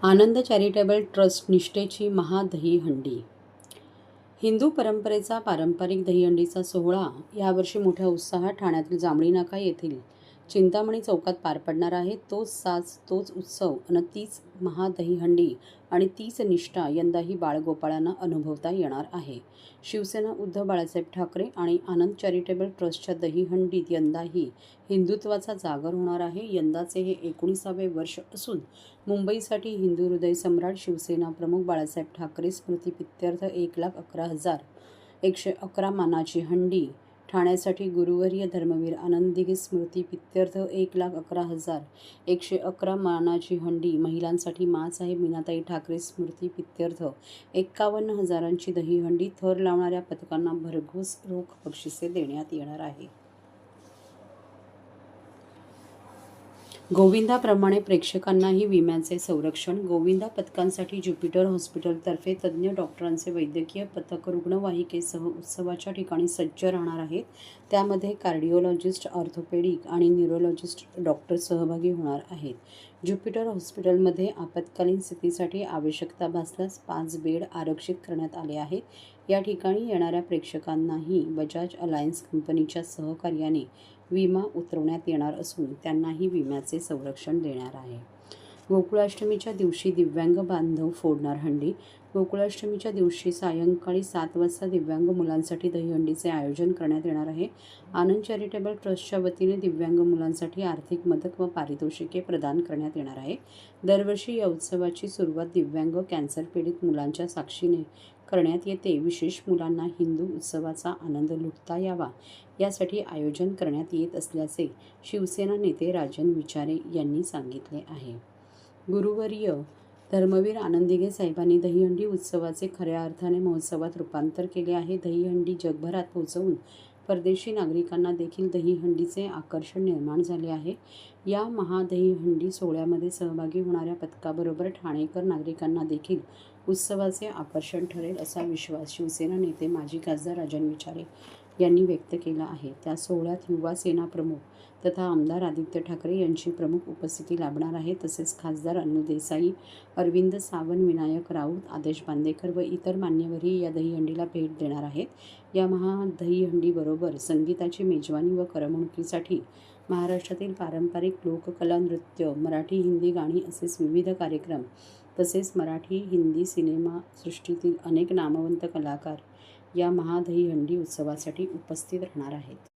आनंद charitable trust निष्ठेची महादहीहंडी. Hindu परंपरेचा पारंपरिक दहीहंडीचा सोहळा यावर्षी मोठ्या उत्साहात ठाण्यातील जांभळी नाका येथील चिंतामणी चौकात पार पडणार आहे. तोच साज, तोच उत्सव आणि तीच महादहीहंडी आणि तीच निष्ठा यंदाही बाळगोपाळांना अनुभवता येणार आहे. शिवसेना उद्धव बाळासाहेब ठाकरे आणि आनंद चॅरिटेबल ट्रस्टच्या दहीहंडीत यंदाही हिंदुत्वाचा जागर होणार आहे. यंदाचे हे 19वे वर्ष असून मुंबईसाठी हिंदू हृदय सम्राट शिवसेना प्रमुख बाळासाहेब ठाकरे स्मृतिप्रित्यर्थ 1,11,111 मानाची हंडी, ठाण्यासाठी गुरुवर्य धर्मवीर आनंद दिघे स्मृतिप्रित्यर्थ 1,11,111 मानाची हंडी, महिलांसाठी माँसाहेब मीनाताई ठाकरे स्मृतिप्रित्यर्थ 51,000ची दहीहंडी, थर लावणाऱ्या पथकांना भरघोस रोख बक्षिसे देण्यात येणार आहे. गोविंदाप्रमाणे प्रेक्षकांनाही विम्याचे संरक्षण. गोविंदा पथकांसाठी ज्युपिटर हॉस्पिटलतर्फे तज्ज्ञ डॉक्टरांचे वैद्यकीय पथक रुग्णवाहिकेसह उत्सवाच्या ठिकाणी सज्ज राहणार आहेत. त्यामध्ये कार्डिओलॉजिस्ट, ऑर्थोपेडिक आणि न्यूरोलॉजिस्ट डॉक्टर सहभागी होणार आहेत. ज्युपिटर हॉस्पिटलमध्ये आपत्कालीन स्थितीसाठी आवश्यकता भासल्यास 5 बेड आरक्षित करण्यात आले आहेत. या ठिकाणी येणाऱ्या प्रेक्षकांनाही बजाज अलायन्स कंपनीच्या सहकार्याने विमा उतरवण्यात येणार असून त्यांनाही विम्याचे संरक्षण देणार आहे. गोकुळाष्टमीच्या दिवशी दिव्यांग बांधव फोडणार हंडी. गोकुळाष्टमीच्या दिवशी सायंकाळी 7 वाजता दिव्यांग मुलांसाठी दहीहंडीचे आयोजन करण्यात येणार आहे. आनंद चॅरिटेबल ट्रस्टच्या वतीने दिव्यांग मुलांसाठी आर्थिक मदत व पारितोषिके प्रदान करण्यात येणार आहे. दरवर्षी या उत्सवाची सुरुवात दिव्यांग कॅन्सर पीडित मुलांच्या साक्षीने करण्यात येते. विशेष मुलांना हिंदू उत्सवाचा आनंद लुटता यावा यासाठी आयोजन करण्यात येत असल्याचे शिवसेना नेते राजन विचारे यांनी सांगितले आहे. गुरुवर्य धर्मवीर आनंद दिघे साहेबांनी दहीहंडी उत्सवाचे खऱ्या अर्थाने महोत्सवात रूपांतर केले आहे. दहीहंडी जगभरात पोहोचवून परदेशी नागरिकांना देखील दहीहंडीचे आकर्षण निर्माण झाले आहे. या महादहीहंडी सोहळ्यामध्ये सहभागी होणाऱ्या पथकाबरोबर ठाणेकर नागरिकांना देखील उत्सवाचे आकर्षण ठरेल असा विश्वास शिवसेना नेते माजी खासदार राजन विचारे यांनी व्यक्त केला आहे. त्या सोहळ्यात युवा सेना प्रमुख तथा आमदार आदित्य ठाकरे यांची प्रमुख उपस्थिती लाभणार आहे. तसेच खासदार अनिल देसाई, अरविंद सावंत, विनायक राऊत, आदेश बांदेकर व इतर मान्यवरही या दहीहंडीला भेट देणार आहेत. या महादहीहंडीबरोबर संगीताची मेजवानी व करमणुकीसाठी महाराष्ट्रातील पारंपरिक लोककला, नृत्य, मराठी हिंदी गाणी असेच विविध कार्यक्रम तसेच मराठी हिंदी सिनेमासृष्टीतील अनेक नामवंत कलाकार या महादहीहंडी उत्सवासाठी उपस्थित राहणार आहेत.